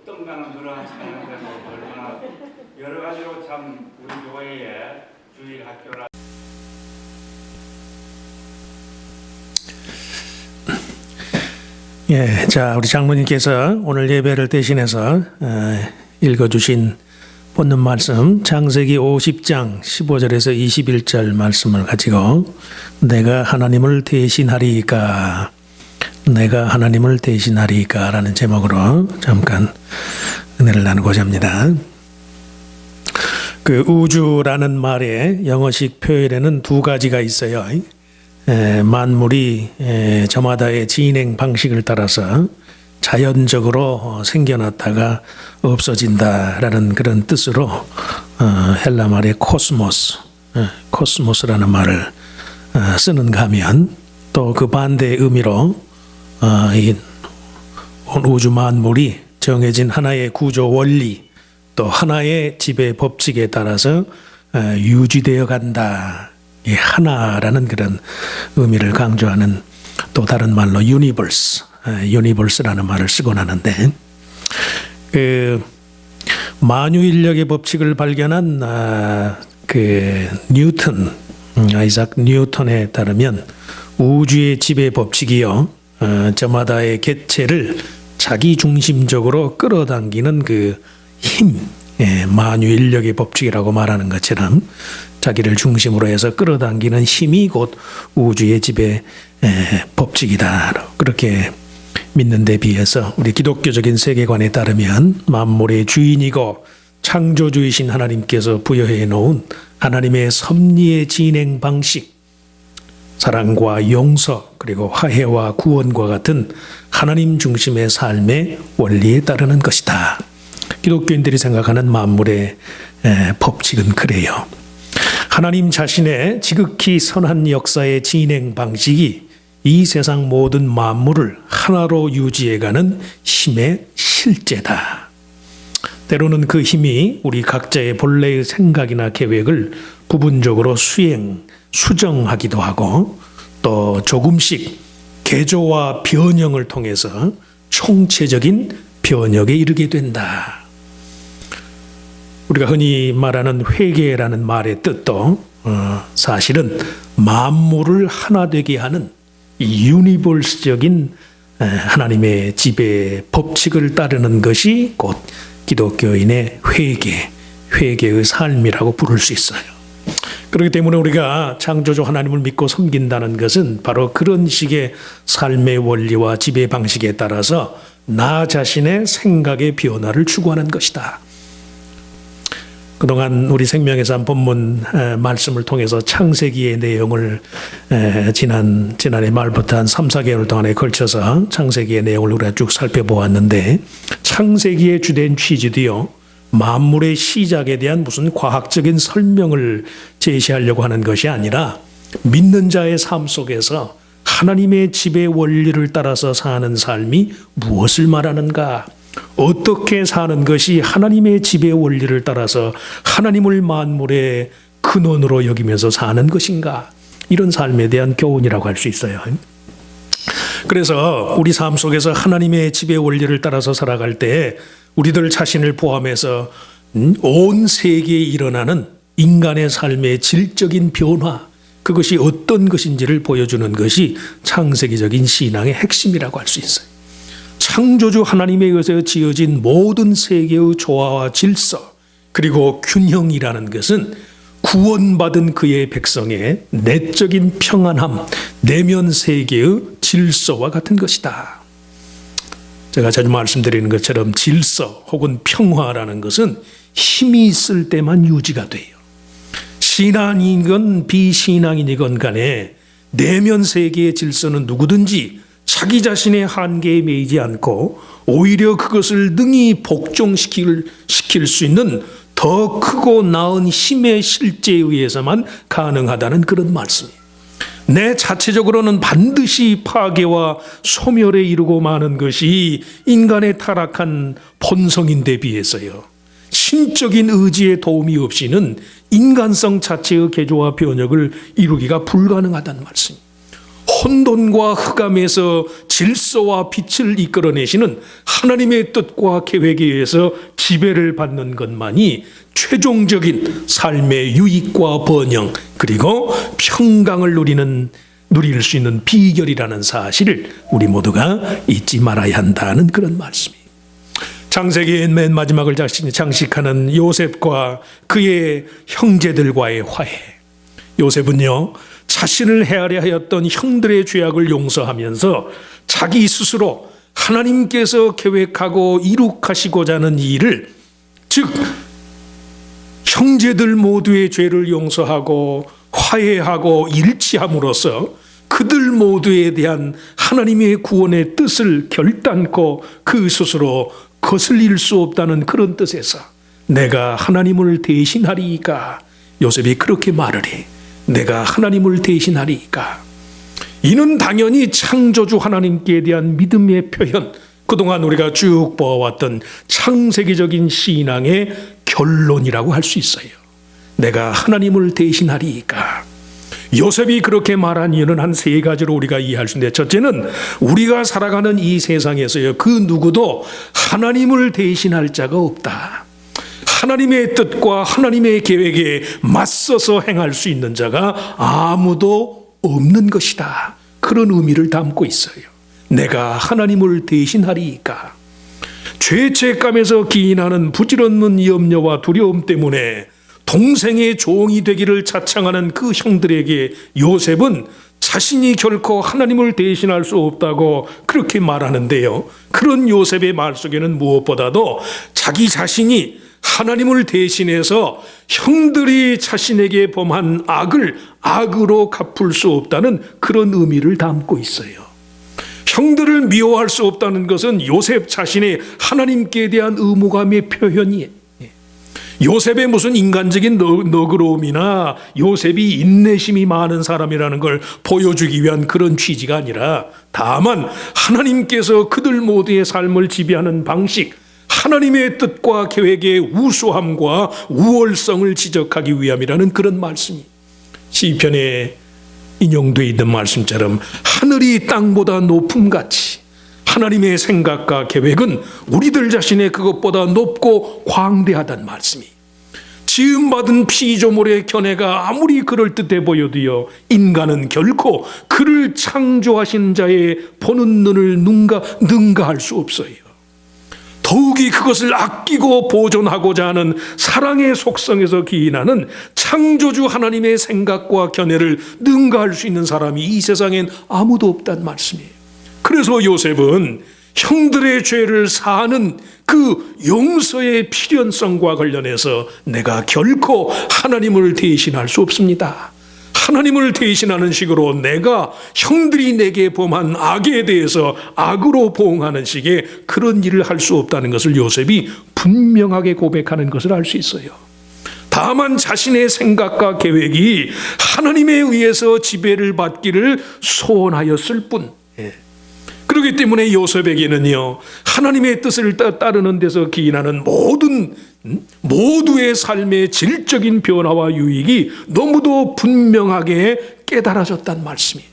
습동가는 그러한 찬양대로 얼마나 여러 가지로 참 우리 교회의 주일 학교라. 예, 자, 우리 장로님께서 오늘 예배를 대신해서 읽어주신 본문 말씀 창세기 50장 15절에서 21절 말씀을 가지고 내가 하나님을 대신하리까 라는 제목으로 잠깐 은혜를 나누고자 합니다. 그 우주라는 말의 영어식 표현에는 두 가지가 있어요. 만물이 저마다의 진행 방식을 따라서 자연적으로 생겨났다가 없어진다라는 그런 뜻으로 헬라 말의 코스모스라는 말을 쓰는가 하면 또 그 반대의 의미로 이 우주 만물이 정해진 하나의 구조 원리 또 하나의 지배 법칙에 따라서 유지되어 간다. 이 하나라는 그런 의미를 강조하는 또 다른 말로 유니버스라는 말을 쓰곤 하는데 그 만유인력의 법칙을 발견한 아이작 뉴턴에 따르면 우주의 지배 법칙이요 저마다의 개체를 자기 중심적으로 끌어당기는 그 힘, 만유인력의 법칙이라고 말하는 것처럼 자기를 중심으로 해서 끌어당기는 힘이 곧 우주의 지배 법칙이다. 그렇게 믿는 데 비해서 우리 기독교적인 세계관에 따르면 만물의 주인이고 창조주이신 하나님께서 부여해 놓은 하나님의 섭리의 진행 방식, 사랑과 용서 그리고 화해와 구원과 같은 하나님 중심의 삶의 원리에 따르는 것이다. 기독교인들이 생각하는 만물의 법칙은 그래요. 하나님 자신의 지극히 선한 역사의 진행 방식이 이 세상 모든 만물을 하나로 유지해가는 힘의 실제다. 때로는 그 힘이 우리 각자의 본래의 생각이나 계획을 부분적으로 수정하기도 하고 또 조금씩 개조와 변형을 통해서 총체적인 변혁에 이르게 된다. 우리가 흔히 말하는 회개라는 말의 뜻도 사실은 만물을 하나 되게 하는 이 유니버스적인 하나님의 지배 법칙을 따르는 것이 곧 기독교인의 회개의 삶이라고 부를 수 있어요. 그렇기 때문에 우리가 창조주 하나님을 믿고 섬긴다는 것은 바로 그런 식의 삶의 원리와 지배 방식에 따라서 나 자신의 생각의 변화를 추구하는 것이다. 그동안 우리 생명의 삶 본문 말씀을 통해서 창세기의 내용을 지난해 말부터 한 3, 4개월 동안에 걸쳐서 창세기의 내용을 우리가 쭉 살펴보았는데 창세기의 주된 취지도요. 만물의 시작에 대한 무슨 과학적인 설명을 제시하려고 하는 것이 아니라 믿는 자의 삶 속에서 하나님의 지배 원리를 따라서 사는 삶이 무엇을 말하는가? 어떻게 사는 것이 하나님의 지배 원리를 따라서 하나님을 만물의 근원으로 여기면서 사는 것인가? 이런 삶에 대한 교훈이라고 할 수 있어요. 그래서 우리 삶 속에서 하나님의 지배 원리를 따라서 살아갈 때 우리들 자신을 포함해서 온 세계에 일어나는 인간의 삶의 질적인 변화, 그것이 어떤 것인지를 보여주는 것이 창세기적인 신앙의 핵심이라고 할 수 있어요. 창조주 하나님에 의해서 지어진 모든 세계의 조화와 질서 그리고 균형이라는 것은 구원받은 그의 백성의 내적인 평안함, 내면 세계의 질서와 같은 것이다. 제가 자주 말씀드리는 것처럼 질서 혹은 평화라는 것은 힘이 있을 때만 유지가 돼요. 신앙이건 비신앙이건 간에 내면 세계의 질서는 누구든지 자기 자신의 한계에 매이지 않고 오히려 그것을 능히 복종시킬 수 있는 더 크고 나은 힘의 실제에 의해서만 가능하다는 그런 말씀이에요. 내 자체적으로는 반드시 파괴와 소멸에 이르고 마는 것이 인간의 타락한 본성인데 비해서요. 신적인 의지의 도움이 없이는 인간성 자체의 개조와 변혁을 이루기가 불가능하다는 말씀입니다. 혼돈과 흑암에서 질서와 빛을 이끌어내시는 하나님의 뜻과 계획에 의해서 지배를 받는 것만이 최종적인 삶의 유익과 번영 그리고 평강을 누릴 수 있는 비결이라는 사실을 우리 모두가 잊지 말아야 한다는 그런 말씀이에요. 창세기의 맨 마지막을 장식하는 요셉과 그의 형제들과의 화해. 요셉은요, 자신을 헤아려 하였던 형들의 죄악을 용서하면서 자기 스스로 하나님께서 계획하고 이룩하시고자 하는 일을, 즉 형제들 모두의 죄를 용서하고 화해하고 일치함으로써 그들 모두에 대한 하나님의 구원의 뜻을 결단코 그 스스로 거슬릴 수 없다는 그런 뜻에서 내가 하나님을 대신하리이까. 요셉이 그렇게 말을 해. 내가 하나님을 대신하리이까. 이는 당연히 창조주 하나님께 대한 믿음의 표현, 그동안 우리가 쭉 보아왔던 창세기적인 신앙의 결론이라고 할 수 있어요. 내가 하나님을 대신하리이까. 요셉이 그렇게 말한 이유는 한 세 가지로 우리가 이해할 수 있는데, 첫째는 우리가 살아가는 이 세상에서요, 그 누구도 하나님을 대신할 자가 없다. 하나님의 뜻과 하나님의 계획에 맞서서 행할 수 있는 자가 아무도 없는 것이다. 그런 의미를 담고 있어요. 내가 하나님을 대신하리이까. 죄책감에서 기인하는 부질없는 염려와 두려움 때문에 동생의 종이 되기를 자청하는 그 형들에게 요셉은 자신이 결코 하나님을 대신할 수 없다고 그렇게 말하는데요, 그런 요셉의 말 속에는 무엇보다도 자기 자신이 하나님을 대신해서 형들이 자신에게 범한 악을 악으로 갚을 수 없다는 그런 의미를 담고 있어요. 형들을 미워할 수 없다는 것은 요셉 자신의 하나님께 대한 의무감의 표현이에요. 요셉의 무슨 인간적인 너그러움이나 요셉이 인내심이 많은 사람이라는 걸 보여주기 위한 그런 취지가 아니라, 다만 하나님께서 그들 모두의 삶을 지배하는 방식, 하나님의 뜻과 계획의 우수함과 우월성을 지적하기 위함이라는 그런 말씀이 시편에 인용되어 있는 말씀처럼 하늘이 땅보다 높음같이 하나님의 생각과 계획은 우리들 자신의 그것보다 높고 광대하다는 말씀이, 지음받은 피조물의 견해가 아무리 그럴듯해 보여도요, 인간은 결코 그를 창조하신 자의 보는 눈을 능가할 수 없어요. 더욱이 그것을 아끼고 보존하고자 하는 사랑의 속성에서 기인하는 창조주 하나님의 생각과 견해를 능가할 수 있는 사람이 이 세상엔 아무도 없다는 말씀이에요. 그래서 요셉은 형들의 죄를 사하는 그 용서의 필연성과 관련해서 내가 결코 하나님을 대신할 수 없습니다. 하나님을 대신하는 식으로 내가 형들이 내게 범한 악에 대해서 악으로 보응하는 식의 그런 일을 할 수 없다는 것을 요셉이 분명하게 고백하는 것을 알 수 있어요. 다만 자신의 생각과 계획이 하나님에 의해서 지배를 받기를 소원하였을 뿐. 그렇기 때문에 요셉에게는요, 하나님의 뜻을 따르는 데서 기인하는 모두의 삶의 질적인 변화와 유익이 너무도 분명하게 깨달아졌단 말씀이에요.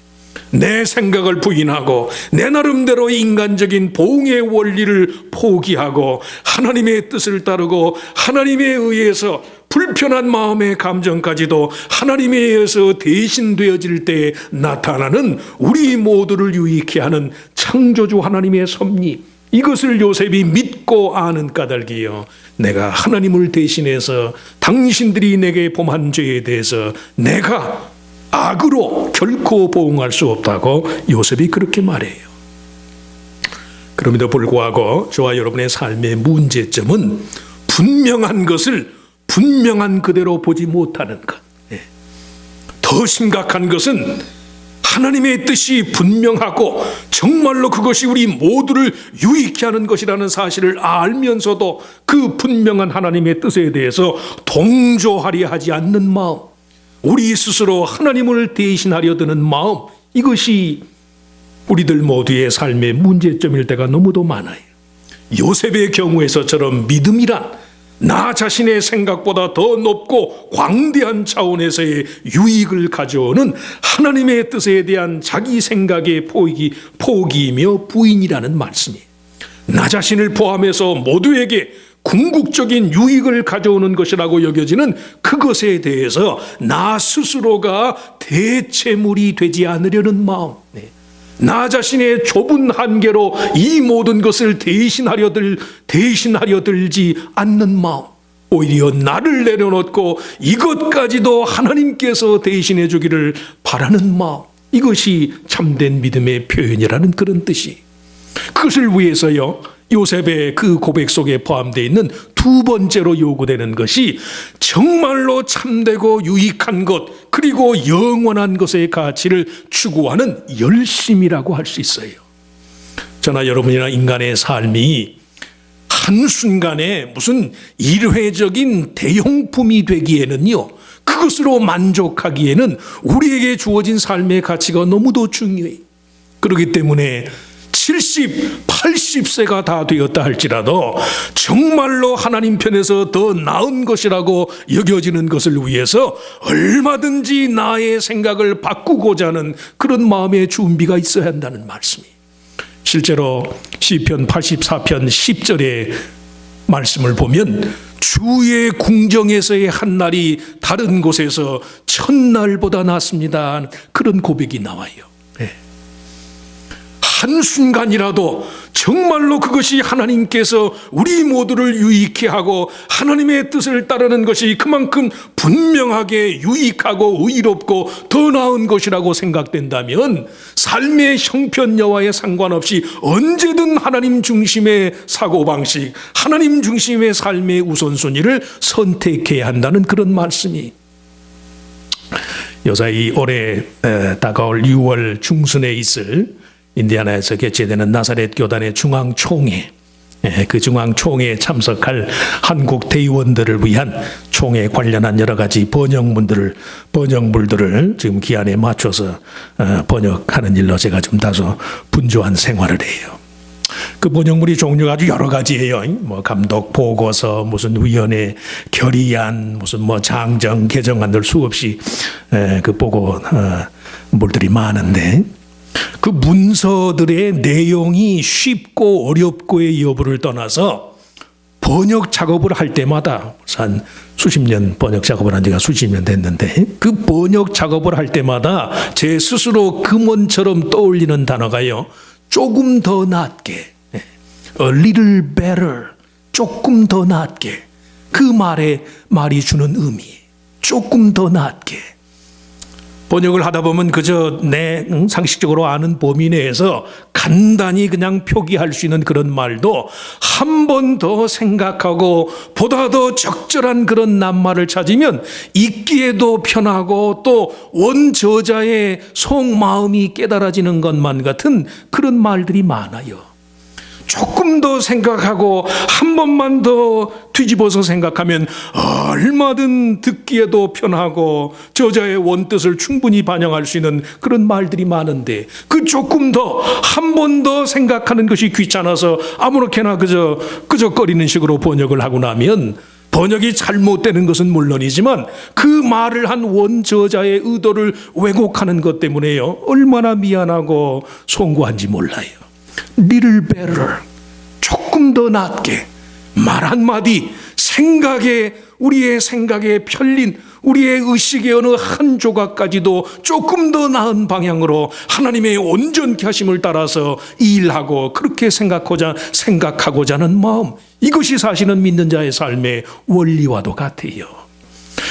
내 생각을 부인하고 내 나름대로 인간적인 보응의 원리를 포기하고 하나님의 뜻을 따르고 하나님에 의해서 불편한 마음의 감정까지도 하나님에 의해서 대신되어질 때 나타나는 우리 모두를 유익케 하는 창조주 하나님의 섭리, 이것을 요셉이 믿고 아는 까닭이요, 내가 하나님을 대신해서 당신들이 내게 범한 죄에 대해서 내가 악으로 결코 보응할 수 없다고 요셉이 그렇게 말해요. 그럼에도 불구하고 저와 여러분의 삶의 문제점은 분명한 것을 분명한 그대로 보지 못하는 것. 더 심각한 것은 하나님의 뜻이 분명하고 정말로 그것이 우리 모두를 유익케 하는 것이라는 사실을 알면서도 그 분명한 하나님의 뜻에 대해서 동조하려 하지 않는 마음, 우리 스스로 하나님을 대신하려 드는 마음, 이것이 우리들 모두의 삶의 문제점일 때가 너무도 많아요. 요셉의 경우에서처럼 믿음이란 나 자신의 생각보다 더 높고 광대한 차원에서의 유익을 가져오는 하나님의 뜻에 대한 자기 생각의 포기이며 부인이라는 말씀이에요. 나 자신을 포함해서 모두에게 궁극적인 유익을 가져오는 것이라고 여겨지는 그것에 대해서 나 스스로가 대체물이 되지 않으려는 마음, 나 자신의 좁은 한계로 이 모든 것을 대신하려 들지 않는 마음, 오히려 나를 내려놓고 이것까지도 하나님께서 대신해 주기를 바라는 마음, 이것이 참된 믿음의 표현이라는 그런 뜻이. 그것을 위해서요, 요셉의 그 고백 속에 포함되어 있는 두 번째로 요구되는 것이 정말로 참되고 유익한 것, 그리고 영원한 것의 가치를 추구하는 열심이라고 할 수 있어요. 저나 여러분이나 인간의 삶이 한순간에 무슨 일회적인 대용품이 되기에는요, 그것으로 만족하기에는 우리에게 주어진 삶의 가치가 너무도 중요해요. 그렇기 때문에 70, 80세가 다 되었다 할지라도 정말로 하나님 편에서 더 나은 것이라고 여겨지는 것을 위해서 얼마든지 나의 생각을 바꾸고자 하는 그런 마음의 준비가 있어야 한다는 말씀이. 실제로 시편 84편 10절의 말씀을 보면 주의 궁정에서의 한 날이 다른 곳에서 천날보다 낫습니다, 그런 고백이 나와요. 한순간이라도 정말로 그것이 하나님께서 우리 모두를 유익케 하고 하나님의 뜻을 따르는 것이 그만큼 분명하게 유익하고 의롭고 더 나은 것이라고 생각된다면 삶의 형편여와에 상관없이 언제든 하나님 중심의 사고방식, 하나님 중심의 삶의 우선순위를 선택해야 한다는 그런 말씀이. 요사이 올해 다가올 6월 중순에 있을 인디아나에서 개최되는 나사렛 교단의 중앙총회, 그 중앙총회에 참석할 한국 대의원들을 위한 총회 관련한 여러 가지 번역물들을 지금 기한에 맞춰서 번역하는 일로 제가 좀 다소 분주한 생활을 해요. 그 번역물이 종류가 아주 여러 가지예요. 뭐 감독 보고서, 무슨 위원회 결의안, 무슨 뭐 장정 개정안들 수없이 그 보고물들이 많은데, 그 문서들의 내용이 쉽고 어렵고의 여부를 떠나서 번역 작업을 할 때마다, 한 수십 년 번역 작업을 한 지가 수십 년 됐는데, 그 번역 작업을 할 때마다 제 스스로 금원처럼 떠올리는 단어가요, 조금 더 낫게, a little better, 조금 더 낫게, 그 말이 주는 의미, 조금 더 낫게. 번역을 하다 보면 그저 내 상식적으로 아는 범위 내에서 간단히 그냥 표기할 수 있는 그런 말도 한 번 더 생각하고 보다 더 적절한 그런 낱말을 찾으면 읽기에도 편하고 또 원저자의 속마음이 깨달아지는 것만 같은 그런 말들이 많아요. 조금 더 생각하고 한 번만 더 뒤집어서 생각하면 얼마든 듣기에도 편하고 저자의 원뜻을 충분히 반영할 수 있는 그런 말들이 많은데, 그 조금 더 한 번 더 생각하는 것이 귀찮아서 아무렇게나 그저 끄적거리는 식으로 번역을 하고 나면 번역이 잘못되는 것은 물론이지만 그 말을 한 원저자의 의도를 왜곡하는 것 때문에요, 얼마나 미안하고 송구한지 몰라요. little better, 조금 더 낫게, 말 한마디, 우리의 생각에 편린, 우리의 의식의 어느 한 조각까지도 조금 더 나은 방향으로 하나님의 온전케 하심을 따라서 일하고 그렇게 생각하고자 하는 마음, 이것이 사실은 믿는 자의 삶의 원리와도 같아요.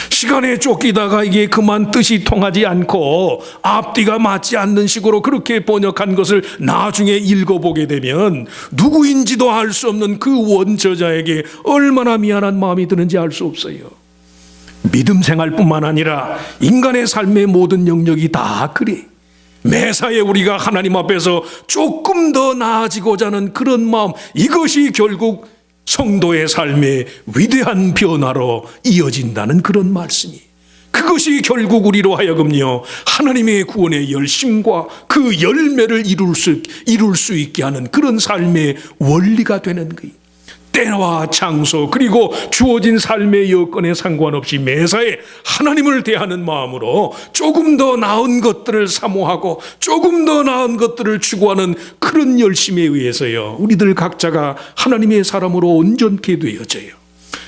시간에 쫓기다가 이게 그만 뜻이 통하지 않고 앞뒤가 맞지 않는 식으로 그렇게 번역한 것을 나중에 읽어보게 되면 누구인지도 알 수 없는 그 원저자에게 얼마나 미안한 마음이 드는지 알 수 없어요. 믿음 생활뿐만 아니라 인간의 삶의 모든 영역이 다 그래. 매사에 우리가 하나님 앞에서 조금 더 나아지고자 하는 그런 마음, 이것이 결국 성도의 삶의 위대한 변화로 이어진다는 그런 말씀이, 그것이 결국 우리로 하여금요 하나님의 구원의 열심과 그 열매를 이룰 수 있게 하는 그런 삶의 원리가 되는 거예요. 때와 장소 그리고 주어진 삶의 여건에 상관없이 매사에 하나님을 대하는 마음으로 조금 더 나은 것들을 사모하고 조금 더 나은 것들을 추구하는 그런 열심에 의해서요, 우리들 각자가 하나님의 사람으로 온전케 되어져요.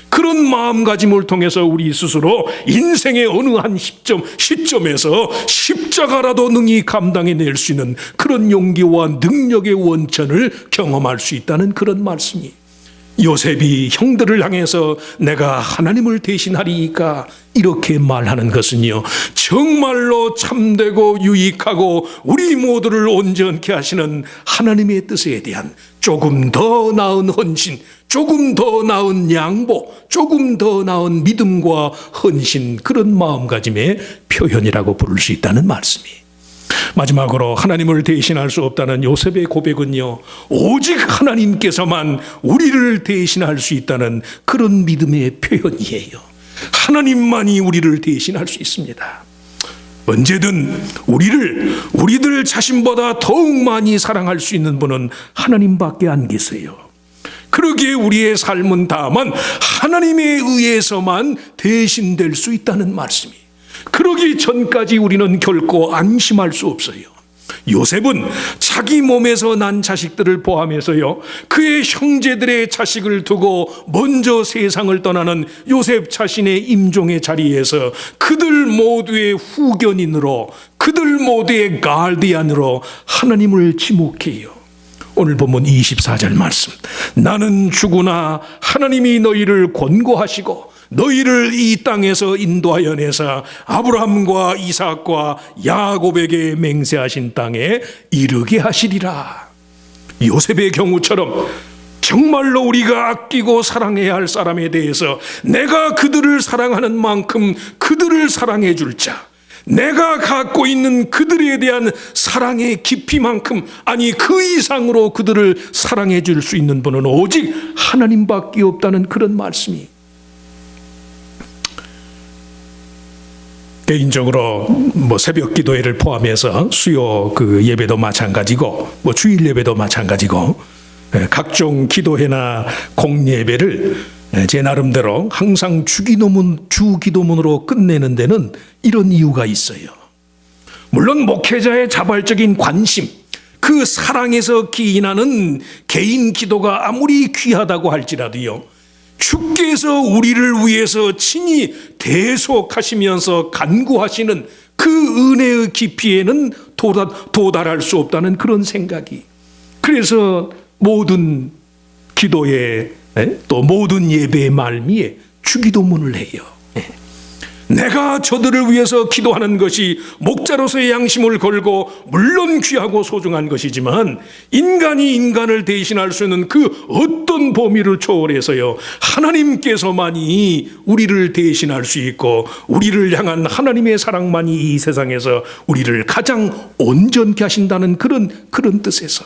그런 마음가짐을 통해서 우리 스스로 인생의 어느 한 시점에서 십자가라도 능히 감당해낼 수 있는 그런 용기와 능력의 원천을 경험할 수 있다는 그런 말씀이, 요셉이 형들을 향해서 내가 하나님을 대신하리이까 이렇게 말하는 것은요, 정말로 참되고 유익하고 우리 모두를 온전케 하시는 하나님의 뜻에 대한 조금 더 나은 헌신, 조금 더 나은 양보, 조금 더 나은 믿음과 헌신, 그런 마음가짐의 표현이라고 부를 수 있다는 말씀이, 마지막으로 하나님을 대신할 수 없다는 요셉의 고백은요, 오직 하나님께서만 우리를 대신할 수 있다는 그런 믿음의 표현이에요. 하나님만이 우리를 대신할 수 있습니다. 언제든 우리들 자신보다 더욱 많이 사랑할 수 있는 분은 하나님밖에 안 계세요. 그러기에 우리의 삶은 다만 하나님에 의해서만 대신될 수 있다는 말씀이, 그러기 전까지 우리는 결코 안심할 수 없어요. 요셉은 자기 몸에서 난 자식들을 포함해서요, 그의 형제들의 자식을 두고 먼저 세상을 떠나는 요셉 자신의 임종의 자리에서 그들 모두의 후견인으로, 그들 모두의 가르디안으로 하나님을 지목해요. 오늘 본문 24절 말씀, 나는 주구나 하나님이 너희를 권고하시고 너희를 이 땅에서 인도하여 내사 아브라함과 이삭과 야곱에게 맹세하신 땅에 이르게 하시리라. 요셉의 경우처럼 정말로 우리가 아끼고 사랑해야 할 사람에 대해서 내가 그들을 사랑하는 만큼 그들을 사랑해 줄 자, 내가 갖고 있는 그들에 대한 사랑의 깊이만큼, 아니 그 이상으로 그들을 사랑해 줄 수 있는 분은 오직 하나님밖에 없다는 그런 말씀이, 개인적으로 새벽 기도회를 포함해서 수요 예배도 마찬가지고 주일 예배도 마찬가지고 각종 기도회나 공예배를 제 나름대로 항상 주기도문으로 끝내는 데는 이런 이유가 있어요. 물론 목회자의 자발적인 관심, 그 사랑에서 기인하는 개인 기도가 아무리 귀하다고 할지라도요, 주께서 우리를 위해서 친히 대속하시면서 간구하시는 그 은혜의 깊이에는 도달할 수 없다는 그런 생각이, 그래서 모든 기도에 또 모든 예배의 말미에 주기도문을 해요. 내가 저들을 위해서 기도하는 것이 목자로서의 양심을 걸고 물론 귀하고 소중한 것이지만, 인간이 인간을 대신할 수 있는 그 어떤 범위를 초월해서요, 하나님께서만이 우리를 대신할 수 있고 우리를 향한 하나님의 사랑만이 이 세상에서 우리를 가장 온전케 하신다는 그런 뜻에서,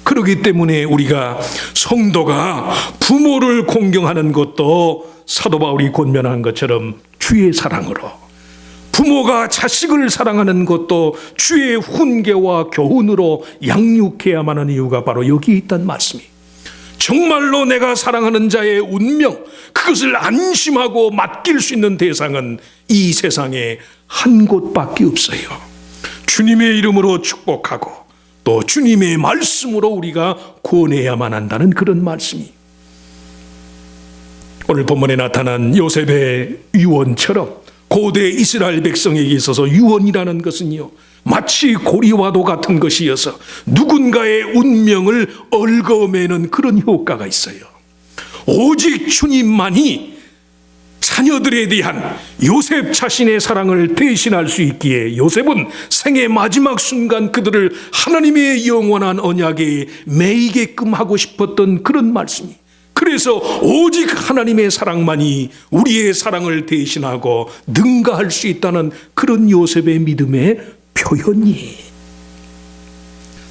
그렇기 때문에 우리가 성도가 부모를 공경하는 것도 사도 바울이 권면한 것처럼 주의 사랑으로, 부모가 자식을 사랑하는 것도 주의 훈계와 교훈으로 양육해야만 하는 이유가 바로 여기에 있다는 말씀이, 정말로 내가 사랑하는 자의 운명, 그것을 안심하고 맡길 수 있는 대상은 이 세상에 한 곳밖에 없어요. 주님의 이름으로 축복하고 또 주님의 말씀으로 우리가 구원해야만 한다는 그런 말씀이, 오늘 본문에 나타난 요셉의 유언처럼 고대 이스라엘 백성에게 있어서 유언이라는 것은요, 마치 고리와도 같은 것이어서 누군가의 운명을 얽어매는 그런 효과가 있어요. 오직 주님만이 자녀들에 대한 요셉 자신의 사랑을 대신할 수 있기에 요셉은 생의 마지막 순간 그들을 하나님의 영원한 언약에 매이게끔 하고 싶었던 그런 말씀이, 그래서 오직 하나님의 사랑만이 우리의 사랑을 대신하고 능가할 수 있다는 그런 요셉의 믿음의 표현이,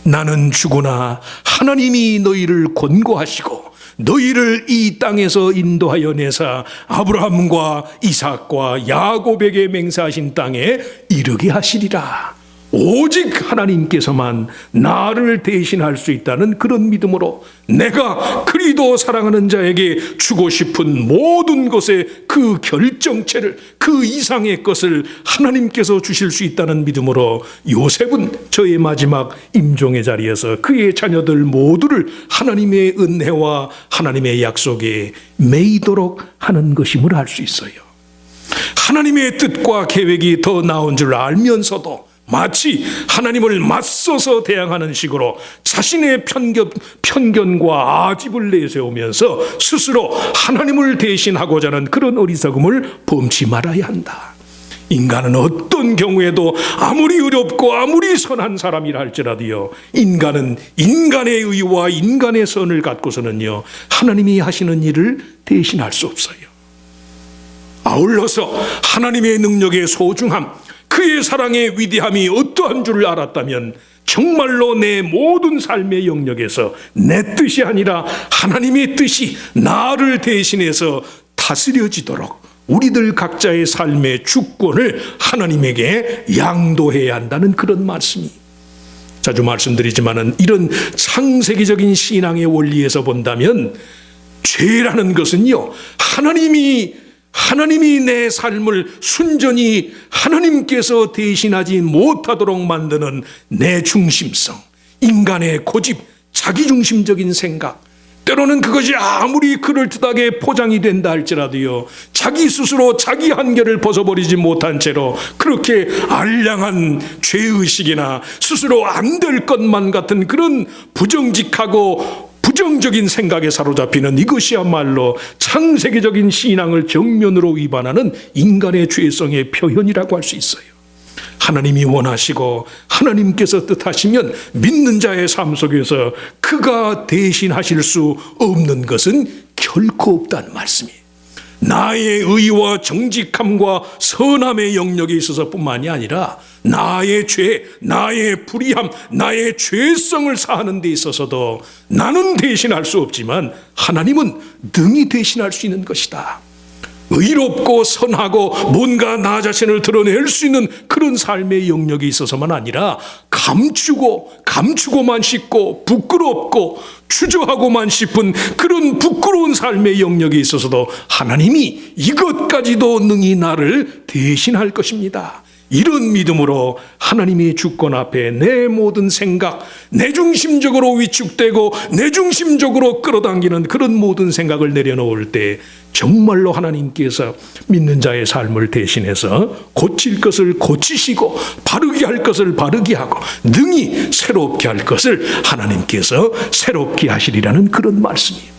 나는 주구나 하나님이 너희를 권고하시고 너희를 이 땅에서 인도하여 내사 아브라함과 이삭과 야곱에게 맹세하신 땅에 이르게 하시리라. 오직 하나님께서만 나를 대신할 수 있다는 그런 믿음으로 내가 그리도 사랑하는 자에게 주고 싶은 모든 것의 그 결정체를, 그 이상의 것을 하나님께서 주실 수 있다는 믿음으로 요셉은 저의 마지막 임종의 자리에서 그의 자녀들 모두를 하나님의 은혜와 하나님의 약속에 매이도록 하는 것임을 알 수 있어요. 하나님의 뜻과 계획이 더 나은 줄 알면서도 마치 하나님을 맞서서 대항하는 식으로 자신의 편견과 아집을 내세우면서 스스로 하나님을 대신하고자 하는 그런 어리석음을 범치 말아야 한다. 인간은 어떤 경우에도 아무리 의롭고 아무리 선한 사람이라 할지라도요, 인간은 인간의 의와 인간의 선을 갖고서는요, 하나님이 하시는 일을 대신할 수 없어요. 아울러서 하나님의 능력의 소중함, 그의 사랑의 위대함이 어떠한 줄을 알았다면 정말로 내 모든 삶의 영역에서 내 뜻이 아니라 하나님의 뜻이 나를 대신해서 다스려지도록 우리들 각자의 삶의 주권을 하나님에게 양도해야 한다는 그런 말씀이, 자주 말씀드리지만은 이런 창세기적인 신앙의 원리에서 본다면 죄라는 것은요, 하나님이 내 삶을 순전히 하나님께서 대신하지 못하도록 만드는 내 중심성, 인간의 고집, 자기중심적인 생각, 때로는 그것이 아무리 그럴듯하게 포장이 된다 할지라도요, 자기 스스로 자기 한계를 벗어버리지 못한 채로 그렇게 알량한 죄의식이나 스스로 안 될 것만 같은 그런 부정직하고 부정적인 생각에 사로잡히는 이것이야말로 창세기적인 신앙을 정면으로 위반하는 인간의 죄성의 표현이라고 할 수 있어요. 하나님이 원하시고 하나님께서 뜻하시면 믿는 자의 삶 속에서 그가 대신하실 수 없는 것은 결코 없다는 말씀이에요. 나의 의와 정직함과 선함의 영역에 있어서 뿐만이 아니라 나의 죄, 나의 불의함, 나의 죄성을 사하는 데 있어서도 나는 대신할 수 없지만 하나님은 능히 대신할 수 있는 것이다. 의롭고 선하고 뭔가 나 자신을 드러낼 수 있는 그런 삶의 영역에 있어서만 아니라 감추고만 싶고 부끄럽고 추저하고만 싶은 그런 부끄러운 삶의 영역에 있어서도 하나님이 이것까지도 능히 나를 대신할 것입니다. 이런 믿음으로 하나님의 주권 앞에 내 모든 생각, 내 중심적으로 위축되고 내 중심적으로 끌어당기는 그런 모든 생각을 내려놓을 때 정말로 하나님께서 믿는 자의 삶을 대신해서 고칠 것을 고치시고 바르게 할 것을 바르게 하고 능히 새롭게 할 것을 하나님께서 새롭게 하시리라는 그런 말씀이에요.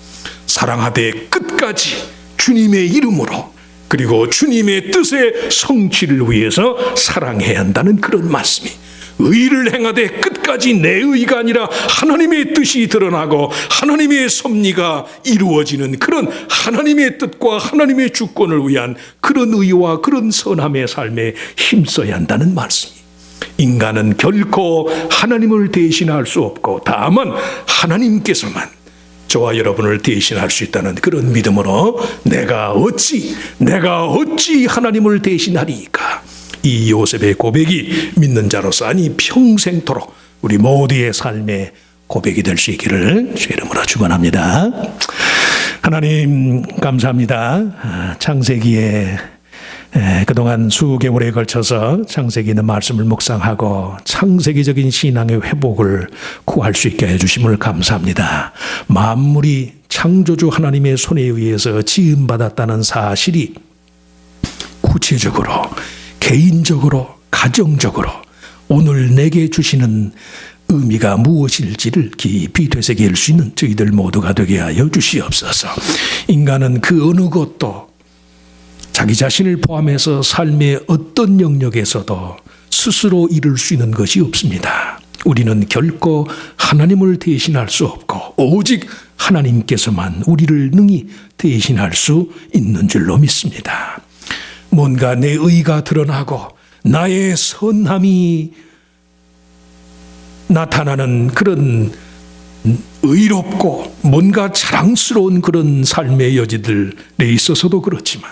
사랑하되 끝까지 주님의 이름으로 그리고 주님의 뜻의 성취를 위해서 사랑해야 한다는 그런 말씀이, 의를 행하되 끝까지 내 의가 아니라 하나님의 뜻이 드러나고 하나님의 섭리가 이루어지는 그런 하나님의 뜻과 하나님의 주권을 위한 그런 의와 그런 선함의 삶에 힘써야 한다는 말씀이, 인간은 결코 하나님을 대신할 수 없고 다만 하나님께서만 저와 여러분을 대신할 수 있다는 그런 믿음으로 내가 어찌 하나님을 대신하리까, 이 요셉의 고백이 믿는 자로서 아니 평생토록 우리 모두의 삶의 고백이 될 수 있기를 주의 이름으로 축원합니다. 하나님 감사합니다. 창세기에 그동안 수개월에 걸쳐서 창세기 있는 말씀을 묵상하고 창세기적인 신앙의 회복을 구할 수 있게 해주심을 감사합니다. 만물이 창조주 하나님의 손에 의해서 지음받았다는 사실이 구체적으로, 개인적으로, 가정적으로 오늘 내게 주시는 의미가 무엇일지를 깊이 되새길 수 있는 저희들 모두가 되게 하여 주시옵소서. 인간은 그 어느 것도 자기 자신을 포함해서 삶의 어떤 영역에서도 스스로 이룰 수 있는 것이 없습니다. 우리는 결코 하나님을 대신할 수 없고 오직 하나님께서만 우리를 능히 대신할 수 있는 줄로 믿습니다. 뭔가 내 의가 드러나고 나의 선함이 나타나는 그런 의롭고 뭔가 자랑스러운 그런 삶의 여지들에 있어서도 그렇지만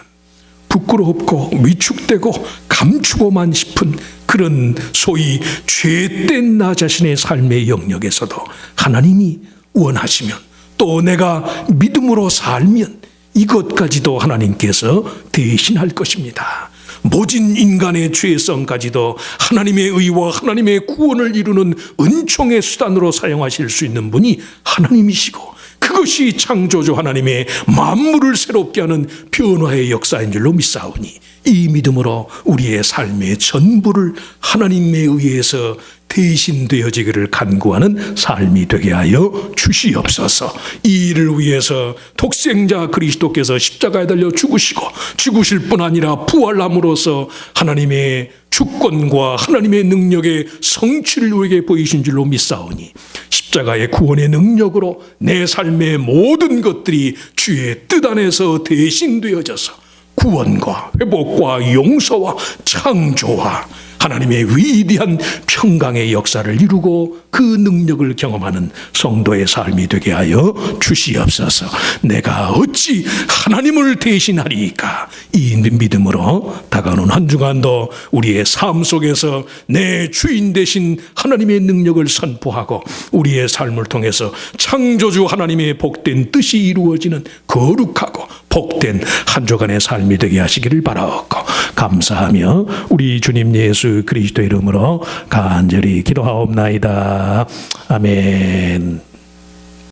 부끄럽고 위축되고 감추고만 싶은 그런 소위 죄된 나 자신의 삶의 영역에서도 하나님이 원하시면, 또 내가 믿음으로 살면 이것까지도 하나님께서 대신할 것입니다. 모진 인간의 죄성까지도 하나님의 의와 하나님의 구원을 이루는 은총의 수단으로 사용하실 수 있는 분이 하나님이시고, 그것이 창조주 하나님의 만물을 새롭게 하는 변화의 역사인 줄로 믿사오니, 이 믿음으로 우리의 삶의 전부를 하나님에 의해서 대신되어지기를 간구하는 삶이 되게 하여 주시옵소서. 이 일을 위해서 독생자 그리스도께서 십자가에 달려 죽으시고, 죽으실 뿐 아니라 부활함으로써 하나님의 주권과 하나님의 능력의 성취를 우리에게 보이신 줄로 믿사오니, 십자가의 구원의 능력으로 내 삶의 모든 것들이 주의 뜻 안에서 대신되어져서 구원과 회복과 용서와 창조와 하나님의 위대한 평강의 역사를 이루고 그 능력을 경험하는 성도의 삶이 되게 하여 주시옵소서. 내가 어찌 하나님을 대신하리이까? 이 믿음으로 다가오는 한 주간도 우리의 삶 속에서 내 주인 되신 하나님의 능력을 선포하고, 우리의 삶을 통해서 창조주 하나님의 복된 뜻이 이루어지는 거룩하고 복된 한 주간의 삶이 되게 하시기를 바라옵고, 감사하며 우리 주님 예수 그리스도 이름으로 간절히 기도하옵나이다. 아멘.